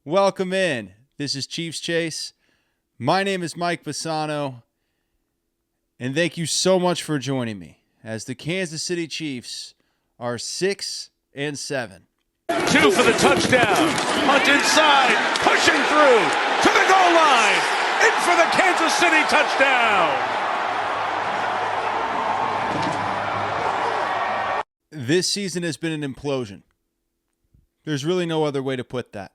Welcome in. This is Chiefs Chase. My name is Mike Bassano, and thank you so much for joining me as the Kansas City Chiefs are 6-7. Two for the touchdown. Hunt inside, pushing through to the goal line, in for the Kansas City touchdown. This season has been an implosion. There's really no other way to put that.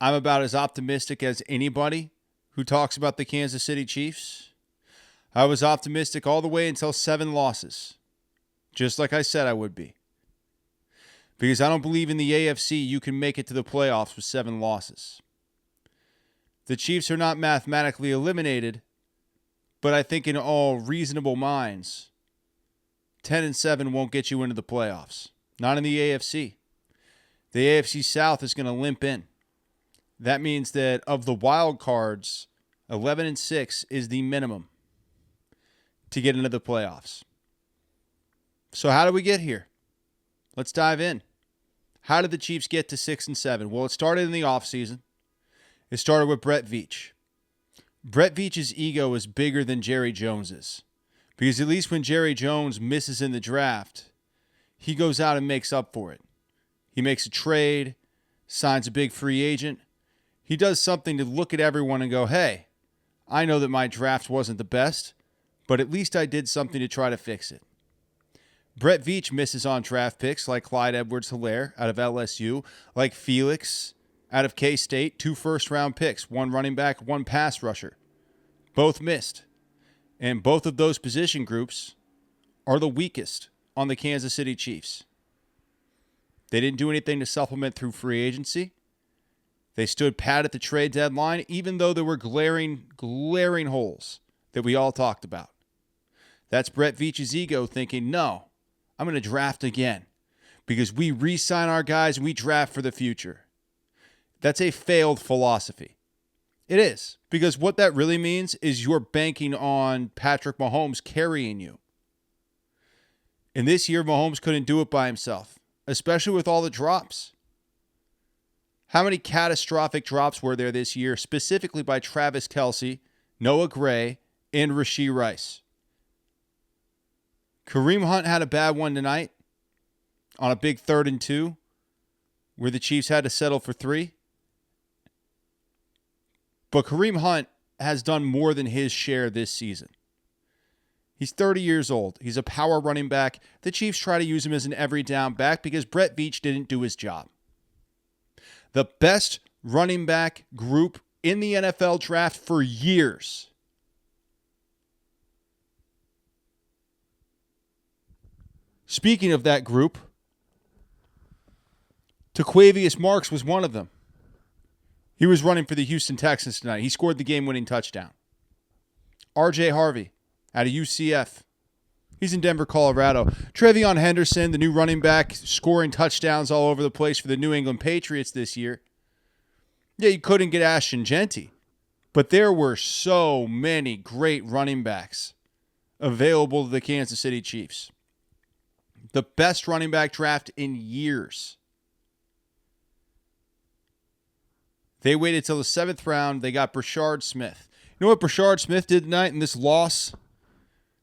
I'm about as optimistic as anybody who talks about the Kansas City Chiefs. I was optimistic all the way until 7 losses, just like I said I would be. Because I don't believe in the AFC you can make it to the playoffs with 7 losses. The Chiefs are not mathematically eliminated, but I think in all reasonable minds, 10-7 won't get you into the playoffs. Not in the AFC. The AFC South is going to limp in. That means that of the wild cards, 11-6 is the minimum to get into the playoffs. So how do we get here? Let's dive in. How did the Chiefs get to 6-7? Well, it started in the offseason. It started with Brett Veach. Brett Veach's ego is bigger than Jerry Jones's. Because at least when Jerry Jones misses in the draft, he goes out and makes up for it. He makes a trade, signs a big free agent. He does something to look at everyone and go, hey, I know that my draft wasn't the best, but at least I did something to try to fix it. Brett Veach misses on draft picks like Clyde Edwards-Helaire out of LSU, like Felix out of K-State, 2 first-round picks, 1 running back, 1 pass rusher. Both missed. And both of those position groups are the weakest on the Kansas City Chiefs. They didn't do anything to supplement through free agency. They stood pat at the trade deadline, even though there were glaring holes that we all talked about. That's Brett Veach's ego thinking, no, I'm going to draft again because we re-sign our guys and we draft for the future. That's a failed philosophy. It is, because what that really means is you're banking on Patrick Mahomes carrying you. And this year, Mahomes couldn't do it by himself, especially with all the drops. How many catastrophic drops were there this year, specifically by Travis Kelce, Noah Gray, and Rashee Rice? Kareem Hunt had a bad one tonight on a big 3rd and 2 where the Chiefs had to settle for 3. But Kareem Hunt has done more than his share this season. He's 30 years old. He's a power running back. The Chiefs try to use him as an every down back because Brett Veach didn't do his job. The best running back group in the NFL draft for years. Speaking of that group, Taquavius Marks was one of them. He was running for the Houston Texans tonight. He scored the game-winning touchdown. R.J. Harvey out of UCF. He's in Denver, Colorado. Trevion Henderson, the new running back, scoring touchdowns all over the place for the New England Patriots this year. Yeah, you couldn't get Ashton Genty, but there were so many great running backs available to the Kansas City Chiefs. The best running back draft in years. They waited till the 7th round. They got Brashard Smith. You know what Brashard Smith did tonight in this loss?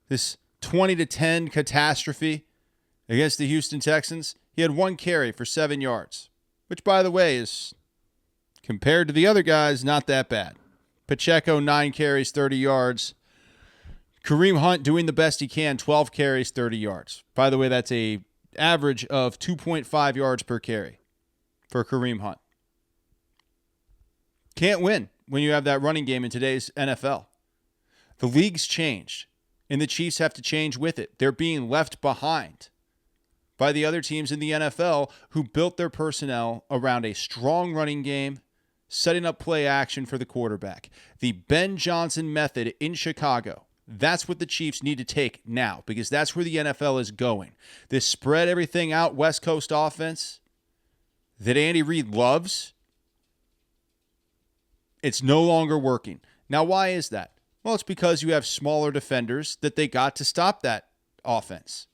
This 20-10 catastrophe against the Houston Texans? He had 1 carry for 7 yards, which, by the way, is, compared to the other guys, not that bad. Pacheco, 9 carries, 30 yards. Kareem Hunt doing the best he can, 12 carries, 30 yards. By the way, that's a average of 2.5 yards per carry for Kareem Hunt. Can't win when you have that running game in today's NFL. The league's changed, and the Chiefs have to change with it. They're being left behind by the other teams in the NFL who built their personnel around a strong running game, setting up play action for the quarterback. The Ben Johnson method in Chicago. That's what the Chiefs need to take now because that's where the NFL is going. This spread everything out West Coast offense that Andy Reid loves, it's no longer working. Now, why is that? Well, it's because you have smaller defenders that they got to stop that offense.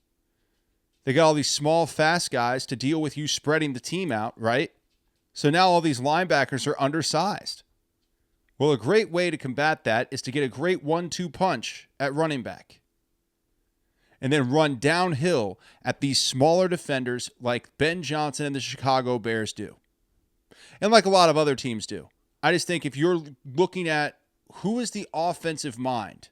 They got all these small, fast guys to deal with you spreading the team out, right? So now all these linebackers are undersized. Well, a great way to combat that is to get a great 1-2 punch at running back and then run downhill at these smaller defenders like Ben Johnson and the Chicago Bears do. And like a lot of other teams do. I just think if you're looking at who is the offensive mind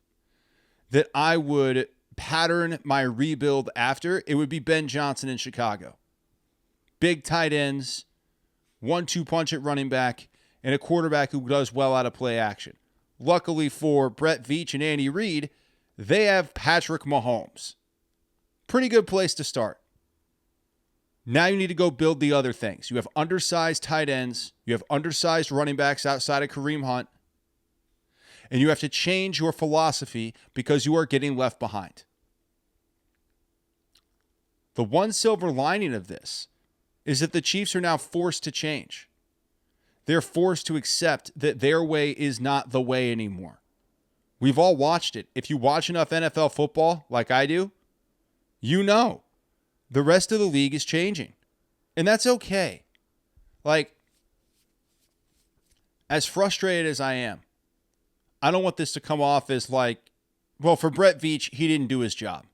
that I would pattern my rebuild after, it would be Ben Johnson in Chicago. Big tight ends, 1-2 punch at running back, and a quarterback who does well out of play action. Luckily for Brett Veach and Andy Reid, they have Patrick Mahomes. Pretty good place to start. Now you need to go build the other things. You have undersized tight ends. You have undersized running backs outside of Kareem Hunt. And you have to change your philosophy because you are getting left behind. The one silver lining of this is that the Chiefs are now forced to change. They're forced to accept that their way is not the way anymore. We've all watched it. If you watch enough NFL football like I do, you know the rest of the league is changing. And that's okay. Like, as frustrated as I am, I don't want this to come off as like, well, for Brett Veach, he didn't do his job.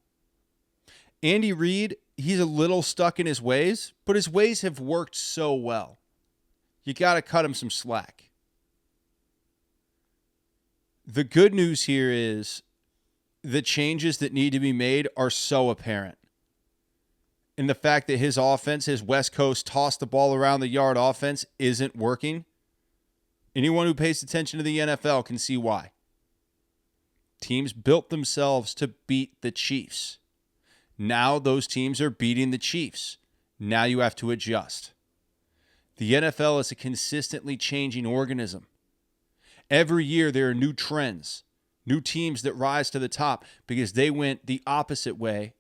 Andy Reid, he's a little stuck in his ways, but his ways have worked so well. You got to cut him some slack. The good news here is the changes that need to be made are so apparent. And the fact that his offense, his West Coast toss the ball around the yard offense isn't working. Anyone who pays attention to the NFL can see why. Teams built themselves to beat the Chiefs. Now those teams are beating the Chiefs. Now you have to adjust. The NFL is a consistently changing organism. Every year there are new trends, new teams that rise to the top because they went the opposite way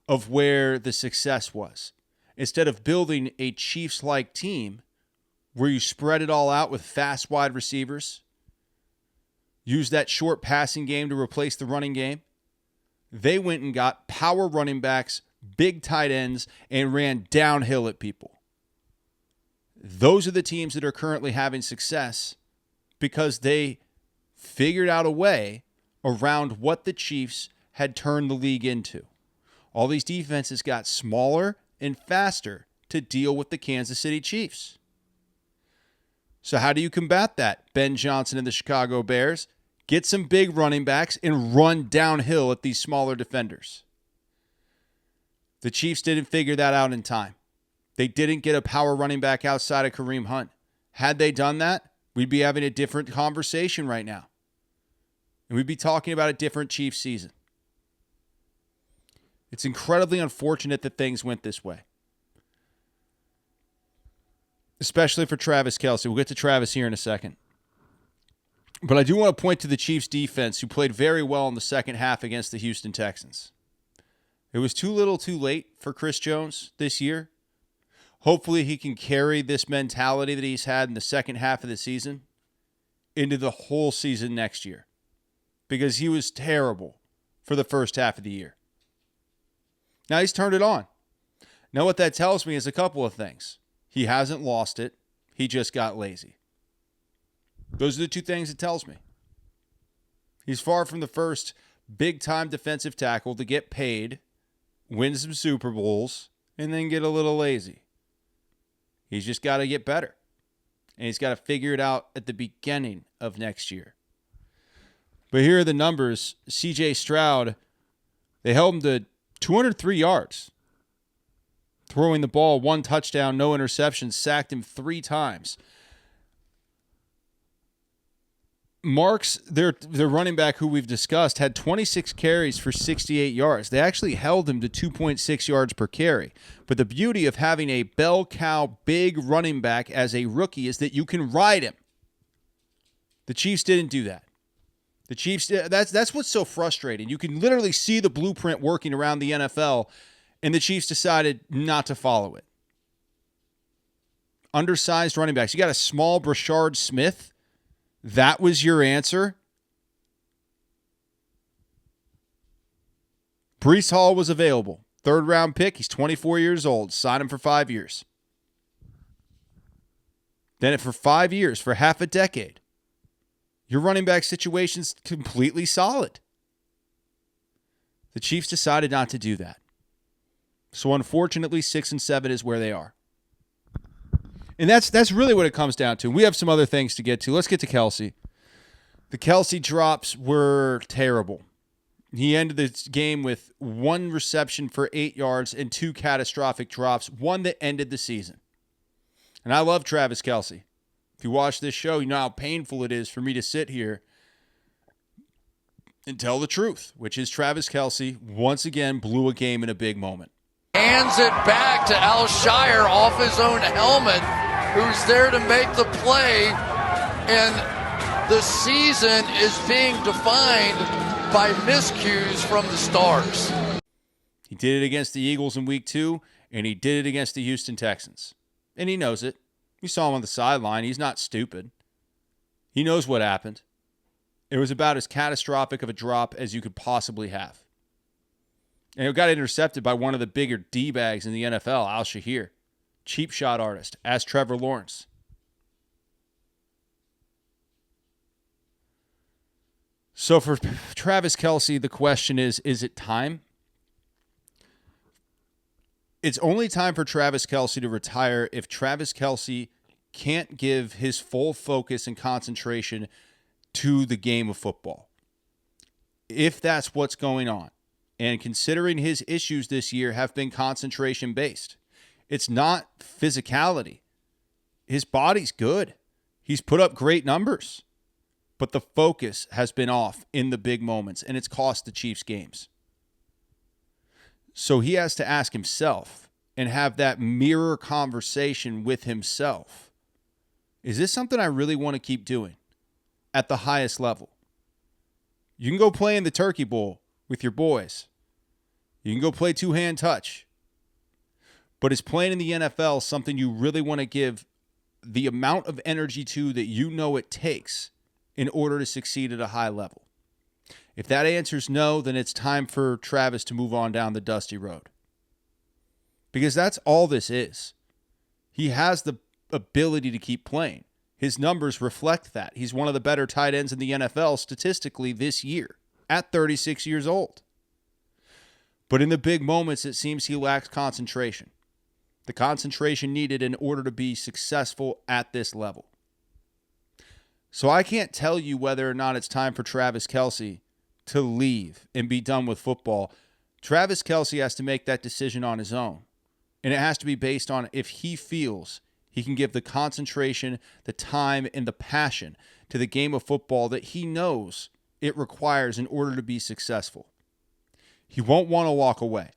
of where the success was. Instead of building a Chiefs-like team where you spread it all out with fast wide receivers, use that short passing game to replace the running game, they went and got power running backs, big tight ends, and ran downhill at people. Those are the teams that are currently having success because they figured out a way around what the Chiefs had turned the league into. All these defenses got smaller and faster to deal with the Kansas City Chiefs. So how do you combat that? Ben Johnson and the Chicago Bears, get some big running backs and run downhill at these smaller defenders. The Chiefs didn't figure that out in time. They didn't get a power running back outside of Kareem Hunt. Had they done that, we'd be having a different conversation right now. And we'd be talking about a different Chiefs season. It's incredibly unfortunate that things went this way. Especially for Travis Kelce. We'll get to Travis here in a second. But I do want to point to the Chiefs defense, who played very well in the second half against the Houston Texans. It was too little too late for Chris Jones this year. Hopefully he can carry this mentality that he's had in the second half of the season into the whole season next year. Because he was terrible for the first half of the year. Now he's turned it on. Now what that tells me is a couple of things. He hasn't lost it. He just got lazy. Those are the two things it tells me. He's far from the first big-time defensive tackle to get paid, win some Super Bowls, and then get a little lazy. He's just got to get better. And he's got to figure it out at the beginning of next year. But here are the numbers. C.J. Stroud, they held him to 203 yards. Throwing the ball, 1 touchdown, no interceptions, sacked him 3 times. Marks, their running back who we've discussed, had 26 carries for 68 yards. They actually held him to 2.6 yards per carry. But the beauty of having a bell cow big running back as a rookie is that you can ride him. The Chiefs didn't do that. The Chiefs, that's what's so frustrating. You can literally see the blueprint working around the NFL, and the Chiefs decided not to follow it. Undersized running backs. You got a small Brashard Smith. That was your answer? Breece Hall was available. 3rd round pick. He's 24 years old. Sign him for 5 years. Then for 5 years, for half a decade, your running back situation's completely solid. The Chiefs decided not to do that. So unfortunately, 6-7 is where they are. And that's really what it comes down to. We have some other things to get to. Let's get to Kelce. The Kelce drops were terrible. He ended the game with 1 reception for 8 yards and 2 catastrophic drops, one that ended the season. And I love Travis Kelce. If you watch this show, you know how painful it is for me to sit here and tell the truth, which is Travis Kelce once again blew a game in a big moment. Hands it back to Alshire off his own helmet, who's there to make the play, and the season is being defined by miscues from the stars. He did it against the Eagles in week 2, and he did it against the Houston Texans. And he knows it. We saw him on the sideline. He's not stupid. He knows what happened. It was about as catastrophic of a drop as you could possibly have. And it got intercepted by one of the bigger D-bags in the NFL, Al-Shahir. Cheap shot artist. Ask Trevor Lawrence. So for Travis Kelce, the question is it time? It's only time for Travis Kelce to retire if Travis Kelce can't give his full focus and concentration to the game of football. If that's what's going on, and considering his issues this year have been concentration-based, it's not physicality. His body's good. He's put up great numbers, but the focus has been off in the big moments, and it's cost the Chiefs games. So he has to ask himself and have that mirror conversation with himself. Is this something I really want to keep doing at the highest level? You can go play in the Turkey Bowl with your boys. You can go play two-hand touch. But is playing in the NFL something you really want to give the amount of energy to that you know it takes in order to succeed at a high level? If that answer is no, then it's time for Travis to move on down the dusty road. Because that's all this is. He has the ability to keep playing. His numbers reflect that. He's one of the better tight ends in the NFL statistically this year at 36 years old. But in the big moments, it seems he lacks concentration. The concentration needed in order to be successful at this level. So I can't tell you whether or not it's time for Travis Kelce to leave and be done with football. Travis Kelce has to make that decision on his own. And it has to be based on if he feels he can give the concentration, the time, and the passion to the game of football that he knows it requires in order to be successful. He won't want to walk away.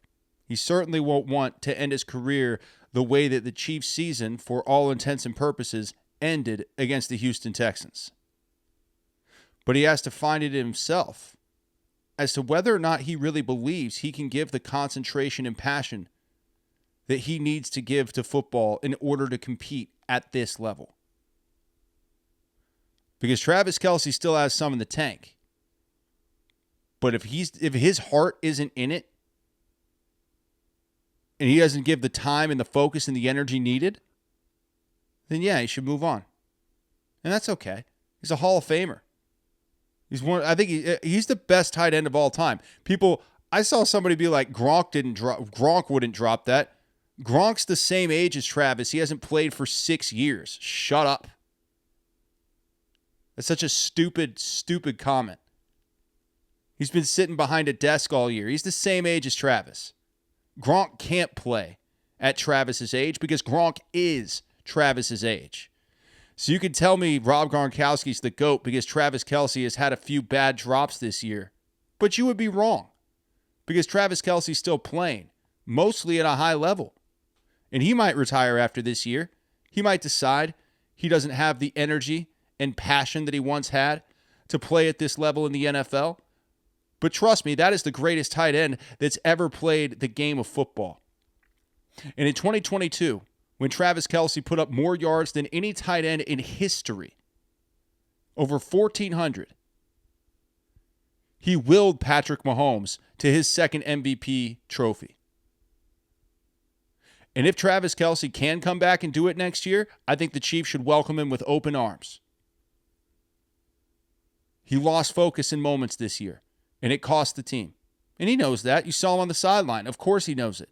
He certainly won't want to end his career the way that the Chiefs' season, for all intents and purposes, ended against the Houston Texans. But he has to find it himself as to whether or not he really believes he can give the concentration and passion that he needs to give to football in order to compete at this level. Because Travis Kelce still has some in the tank. But if his heart isn't in it, and he doesn't give the time and the focus and the energy needed, then yeah, he should move on. And that's okay. He's a Hall of Famer. I think he's the best tight end of all time. I saw somebody be like, Gronk wouldn't drop that. Gronk's the same age as Travis. He hasn't played for 6 years. Shut up. That's such a stupid, stupid comment. He's been sitting behind a desk all year. He's the same age as Travis. Gronk can't play at Travis's age because Gronk is Travis's age. So you can tell me Rob Gronkowski's the GOAT because Travis Kelce has had a few bad drops this year. But you would be wrong because Travis Kelce's still playing, mostly at a high level. And he might retire after this year. He might decide he doesn't have the energy and passion that he once had to play at this level in the NFL. But trust me, that is the greatest tight end that's ever played the game of football. And in 2022, when Travis Kelce put up more yards than any tight end in history, over 1,400, he willed Patrick Mahomes to his second MVP trophy. And if Travis Kelce can come back and do it next year, I think the Chiefs should welcome him with open arms. He lost focus in moments this year, and it cost the team. And he knows that. You saw him on the sideline. Of course he knows it.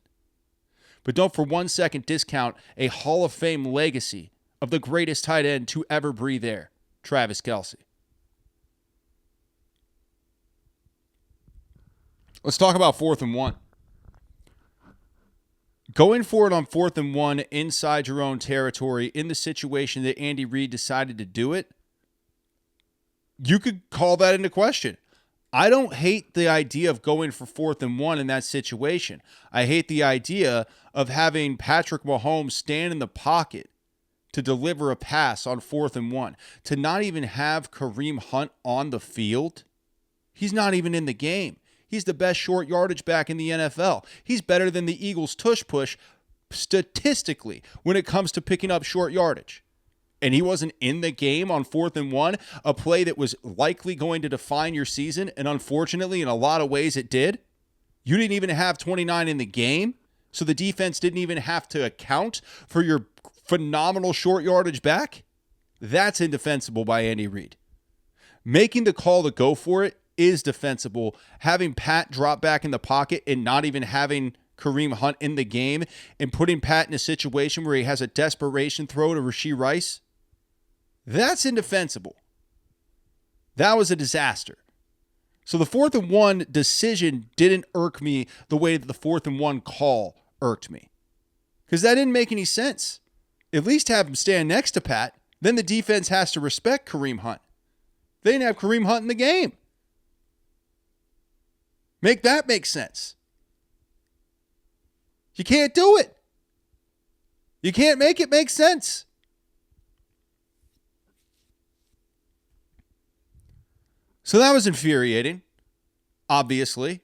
But don't for 1 second discount a Hall of Fame legacy of the greatest tight end to ever breathe air, Travis Kelce. Let's talk about 4th and 1. Going for it on 4th and 1 inside your own territory in the situation that Andy Reid decided to do it, you could call that into question. I don't hate the idea of going for 4th and 1 in that situation. I hate the idea of having Patrick Mahomes stand in the pocket to deliver a pass on 4th and 1. To not even have Kareem Hunt on the field. He's not even in the game. He's the best short yardage back in the NFL. He's better than the Eagles' tush push statistically when it comes to picking up short yardage. And he wasn't in the game on 4th and 1, a play that was likely going to define your season, and unfortunately, in a lot of ways, it did. You didn't even have 29 in the game, so the defense didn't even have to account for your phenomenal short yardage back. That's indefensible by Andy Reid. Making the call to go for it is defensible. Having Pat drop back in the pocket and not even having Kareem Hunt in the game and putting Pat in a situation where he has a desperation throw to Rashee Rice, that's indefensible. That was a disaster. So the 4th and 1 decision didn't irk me the way that the 4th and 1 call irked me. Because that didn't make any sense. At least have him stand next to Pat. Then the defense has to respect Kareem Hunt. They didn't have Kareem Hunt in the game. Make that make sense. You can't do it. You can't make it make sense. So that was infuriating, obviously,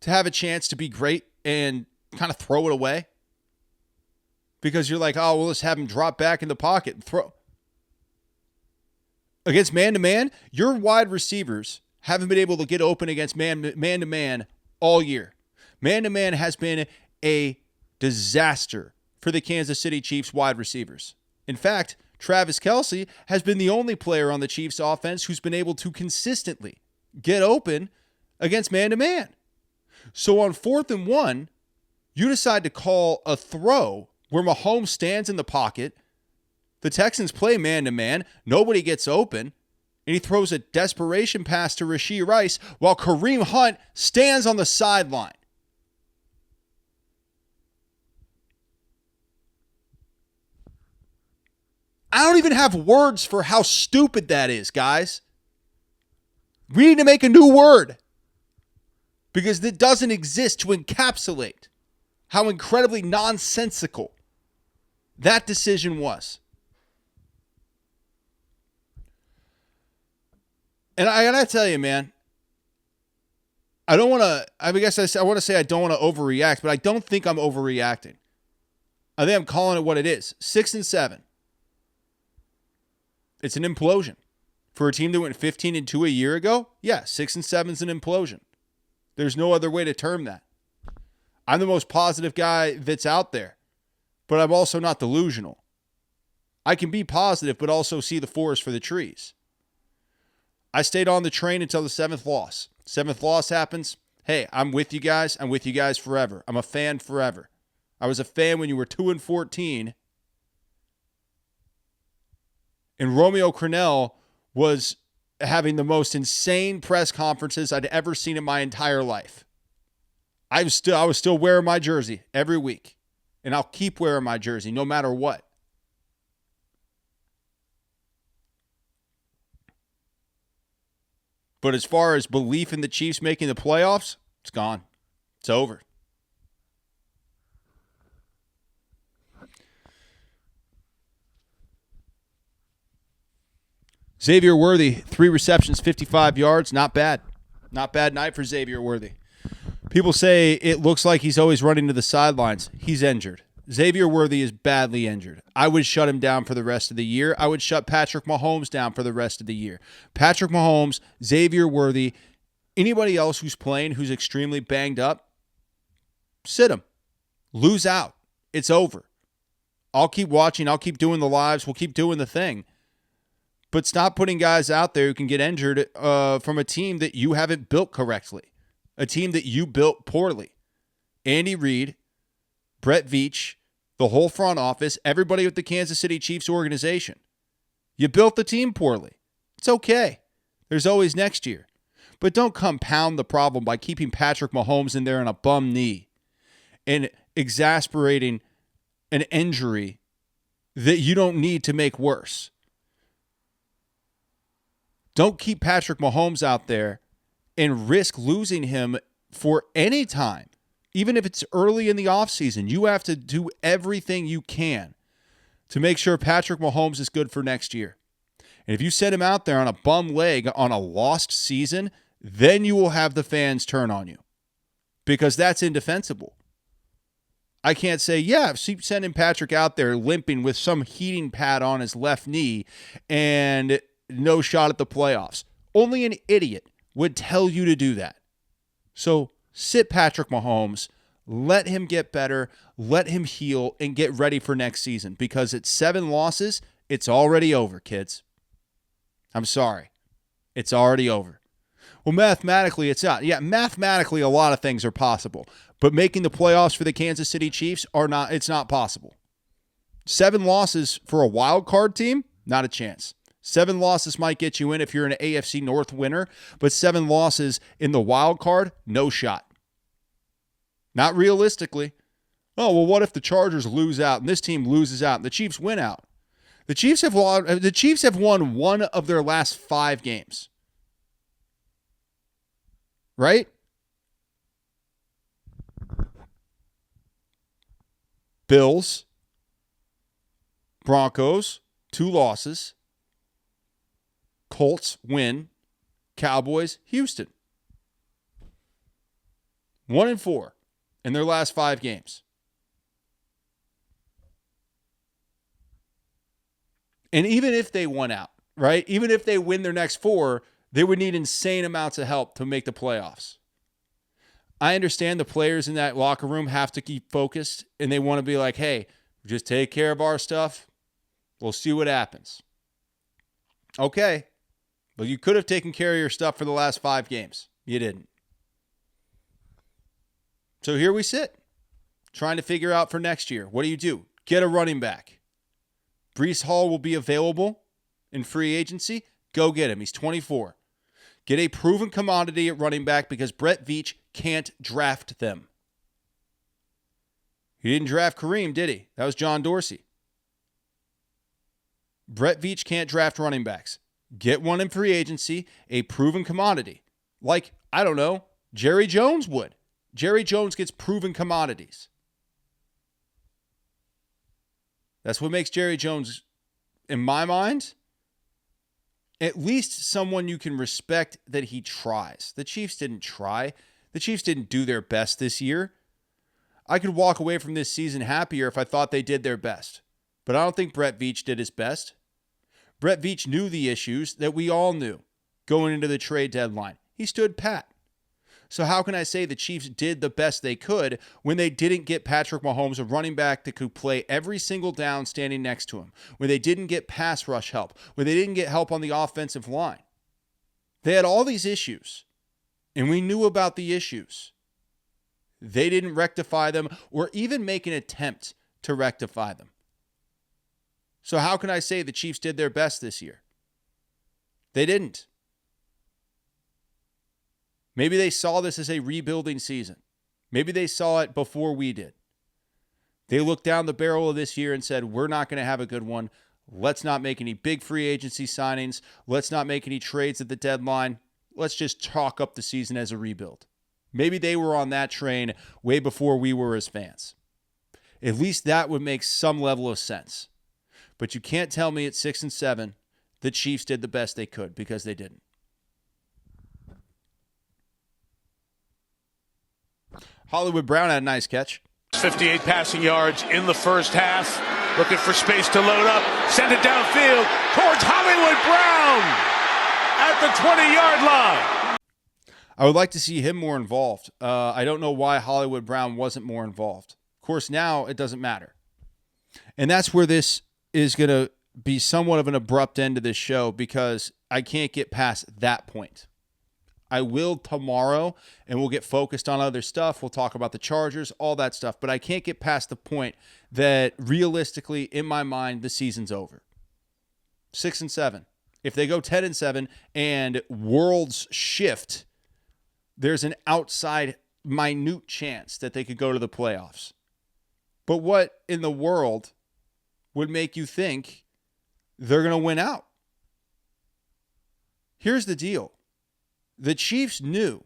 to have a chance to be great and kind of throw it away. Because you're like, oh, well, let's have him drop back in the pocket and throw. Against man-to-man, your wide receivers haven't been able to get open against man-to-man all year. Man-to-man has been a disaster for the Kansas City Chiefs wide receivers. In fact, Travis Kelce has been the only player on the Chiefs offense who's been able to consistently get open against man-to-man. So on 4th and 1, you decide to call a throw where Mahomes stands in the pocket. The Texans play man-to-man. Nobody gets open. And he throws a desperation pass to Rashee Rice while Kareem Hunt stands on the sideline. I don't even have words for how stupid that is, guys. We need to make a new word because it doesn't exist to encapsulate how incredibly nonsensical that decision was. And I gotta tell you, man, I want to say I don't want to overreact, but I don't think I'm overreacting. I think I'm calling it what it is. 6 and 7. It's an implosion. For a team that went 15-2 a year ago, yeah, 6 and 7 is an implosion. There's no other way to term that. I'm the most positive guy that's out there, but I'm also not delusional. I can be positive, but also see the forest for the trees. I stayed on the train until the 7th loss. 7th loss happens. Hey, I'm with you guys. I'm with you guys forever. I'm a fan forever. I was a fan when you were 2-14. And Romeo Crennel was having the most insane press conferences I'd ever seen in my entire life. I was still wearing my jersey every week. And I'll keep wearing my jersey no matter what. But as far as belief in the Chiefs making the playoffs, it's gone. It's over. Xavier Worthy, 3 receptions, 55 yards. Not bad. Not bad night for Xavier Worthy. People say it looks like he's always running to the sidelines. He's injured. Xavier Worthy is badly injured. I would shut him down for the rest of the year. I would shut Patrick Mahomes down for the rest of the year. Patrick Mahomes, Xavier Worthy, anybody else who's playing who's extremely banged up, sit him. Lose out. It's over. I'll keep watching. I'll keep doing the lives. We'll keep doing the thing. But stop putting guys out there who can get injured from a team that you haven't built correctly, a team that you built poorly. Andy Reid, Brett Veach, the whole front office, everybody with the Kansas City Chiefs organization. You built the team poorly. It's okay. There's always next year. But don't compound the problem by keeping Patrick Mahomes in there on a bum knee and exasperating an injury that you don't need to make worse. Don't keep Patrick Mahomes out there and risk losing him for any time. Even if it's early in the offseason, you have to do everything you can to make sure Patrick Mahomes is good for next year. And if you set him out there on a bum leg on a lost season, then you will have the fans turn on you because that's indefensible. I can't say, yeah, sending Patrick out there limping with some heating pad on his left knee and no shot at the playoffs. Only an idiot would tell you to do that. So sit Patrick Mahomes, let him get better, let him heal, and get ready for next season because at 7 losses, it's already over, kids. I'm sorry. It's already over. Well, mathematically, it's not. Yeah, mathematically, a lot of things are possible. But making the playoffs for the Kansas City Chiefs it's not possible. 7 losses for a wild card team, not a chance. 7 losses might get you in if you're an AFC North winner, but 7 losses in the wild card, no shot. Not realistically. Oh, well, what if the Chargers lose out and this team loses out and the Chiefs win out? The Chiefs have won 1 of their last 5 games. Right? Bills, Broncos, 2 losses. Colts win. Cowboys, Houston. 1-4 in their last 5 games. And even if they won out, right? Even if they win their next 4, they would need insane amounts of help to make the playoffs. I understand the players in that locker room have to keep focused and they want to be like, hey, just take care of our stuff. We'll see what happens. Okay. Well, you could have taken care of your stuff for the last 5 games. You didn't. So here we sit, trying to figure out for next year. What do? Get a running back. Breece Hall will be available in free agency. Go get him. He's 24. Get a proven commodity at running back because Brett Veach can't draft them. He didn't draft Kareem, did he? That was John Dorsey. Brett Veach can't draft running backs. Get one in free agency, a proven commodity. Like, I don't know, Jerry Jones would. Jerry Jones gets proven commodities. That's what makes Jerry Jones, in my mind, at least someone you can respect that he tries. The Chiefs didn't try. The Chiefs didn't do their best this year. I could walk away from this season happier if I thought they did their best. But I don't think Brett Veach did his best. Brett Veach knew the issues that we all knew going into the trade deadline. He stood pat. So how can I say the Chiefs did the best they could when they didn't get Patrick Mahomes, a running back that could play every single down standing next to him, when they didn't get pass rush help, when they didn't get help on the offensive line? They had all these issues, and we knew about the issues. They didn't rectify them or even make an attempt to rectify them. So how can I say the Chiefs did their best this year? They didn't. Maybe they saw this as a rebuilding season. Maybe they saw it before we did. They looked down the barrel of this year and said, we're not going to have a good one. Let's not make any big free agency signings. Let's not make any trades at the deadline. Let's just chalk up the season as a rebuild. Maybe they were on that train way before we were as fans. At least that would make some level of sense. But you can't tell me at 6-7 the Chiefs did the best they could, because they didn't. Hollywood Brown had a nice catch. 58 passing yards in the first half. Looking for space to load up. Send it downfield towards Hollywood Brown at the 20-yard line. I would like to see him more involved. I don't know why Hollywood Brown wasn't more involved. course, now it doesn't matter. And that's where this is going to be somewhat of an abrupt end to this show, because I can't get past that point. I will tomorrow, and we'll get focused on other stuff. We'll talk about the Chargers, all that stuff. But I can't get past the point that realistically, in my mind, the season's over. 6-7. If they go 10-7 and worlds shift, there's an outside minute chance that they could go to the playoffs. But what in the world would make you think they're going to win out? Here's the deal. The Chiefs knew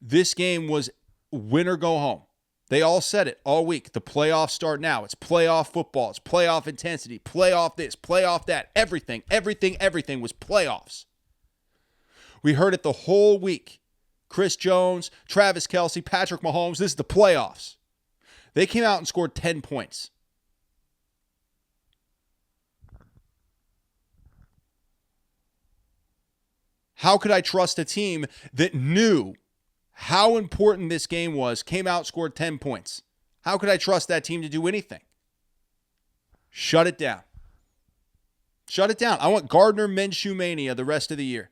this game was win or go home. They all said it all week. The playoffs start now. It's playoff football. It's playoff intensity. Playoff this, playoff that. Everything was playoffs. We heard it the whole week. Chris Jones, Travis Kelce, Patrick Mahomes. This is the playoffs. They came out and scored 10 points. How could I trust a team that knew how important this game was, came out, scored 10 points? How could I trust that team to do anything? Shut it down. Shut it down. I want Gardner Minshew mania the rest of the year.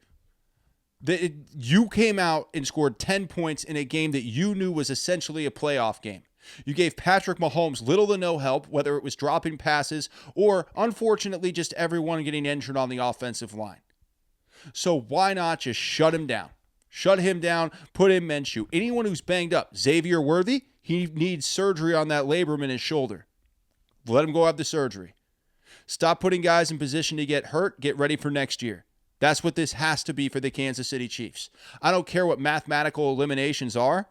You came out and scored 10 points in a game that you knew was essentially a playoff game. You gave Patrick Mahomes little to no help, whether it was dropping passes or, unfortunately, just everyone getting injured on the offensive line. So why not just shut him down? Shut him down, put in Minshew. Anyone who's banged up, Xavier Worthy, he needs surgery on that labrum in his shoulder. Let him go have the surgery. Stop putting guys in position to get hurt. Get ready for next year. That's what this has to be for the Kansas City Chiefs. I don't care what mathematical eliminations are.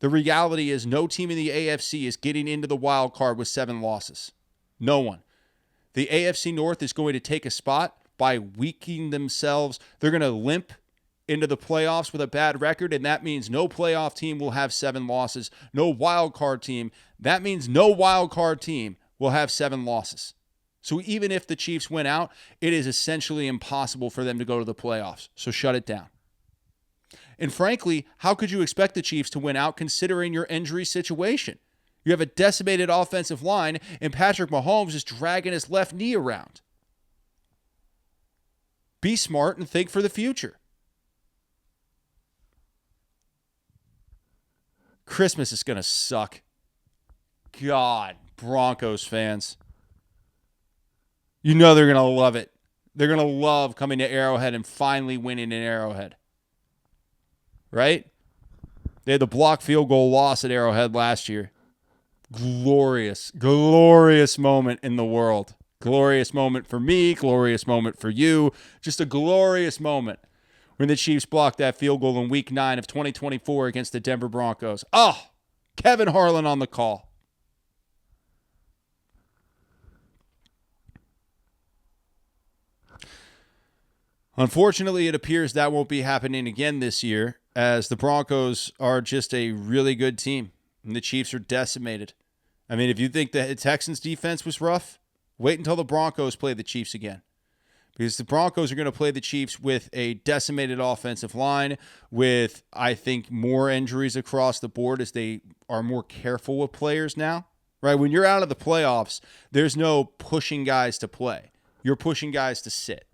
The reality is no team in the AFC is getting into the wild card with 7 losses. No one. The AFC North is going to take a spot by weakening themselves. They're going to limp into the playoffs with a bad record, and that means no playoff team will have 7 losses. No wild card team. That means no wild card team will have 7 losses. So even if the Chiefs win out, it is essentially impossible for them to go to the playoffs. So shut it down. And frankly, how could you expect the Chiefs to win out considering your injury situation? You have a decimated offensive line, and Patrick Mahomes is dragging his left knee around. Be smart and think for the future. Christmas is going to suck. God, Broncos fans. You know they're going to love it. They're going to love coming to Arrowhead and finally winning in Arrowhead. Right? They had the block field goal loss at Arrowhead last year. Glorious, glorious moment in the world. Glorious moment for me, glorious moment for you. Just a glorious moment when the Chiefs blocked that field goal in Week 9 of 2024 against the Denver Broncos. Oh, Kevin Harlan on the call. Unfortunately, it appears that won't be happening again this year, as the Broncos are just a really good team, and the Chiefs are decimated. I mean, if you think the Texans' defense was rough, wait until the Broncos play the Chiefs again. Because the Broncos are going to play the Chiefs with a decimated offensive line, with, I think, more injuries across the board as they are more careful with players now. Right? When you're out of the playoffs, there's no pushing guys to play. You're pushing guys to sit.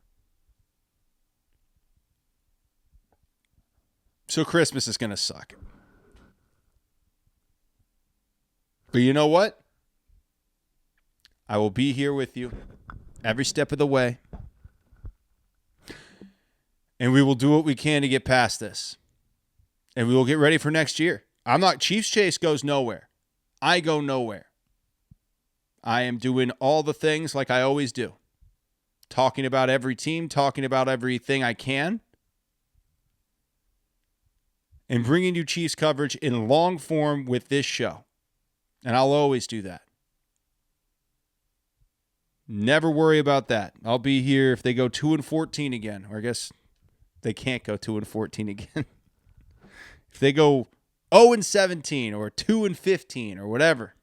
So Christmas is going to suck. But you know what? I will be here with you every step of the way. And we will do what we can to get past this. And we will get ready for next year. Chiefs Chase goes nowhere. I go nowhere. I am doing all the things like I always do. Talking about every team, talking about everything I can. And bringing you Chiefs coverage in long form with this show. And I'll always do that. Never worry about that. I'll be here if they go 2-14 again. Or I guess they can't go 2-14 again. If they go 0-17 or 2-15 or whatever.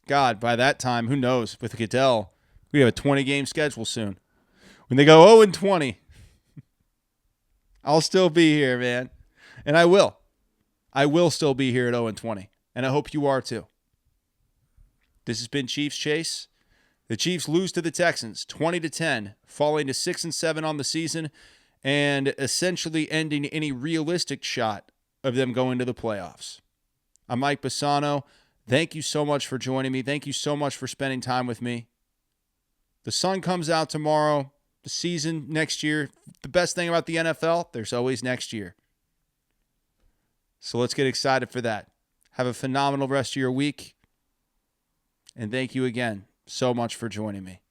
God, by that time, who knows? With Goodell, we have a 20-game schedule soon. When they go 0-20, I'll still be here, man. And I will. I will still be here at 0-20. And I hope you are too. This has been Chiefs Chase. The Chiefs lose to the Texans 20-10, falling to 6-7 on the season and essentially ending any realistic shot of them going to the playoffs. I'm Mike Bassano. Thank you so much for joining me. Thank you so much for spending time with me. The sun comes out tomorrow. The season next year. The best thing about the NFL, there's always next year. So let's get excited for that. Have a phenomenal rest of your week. And thank you again so much for joining me.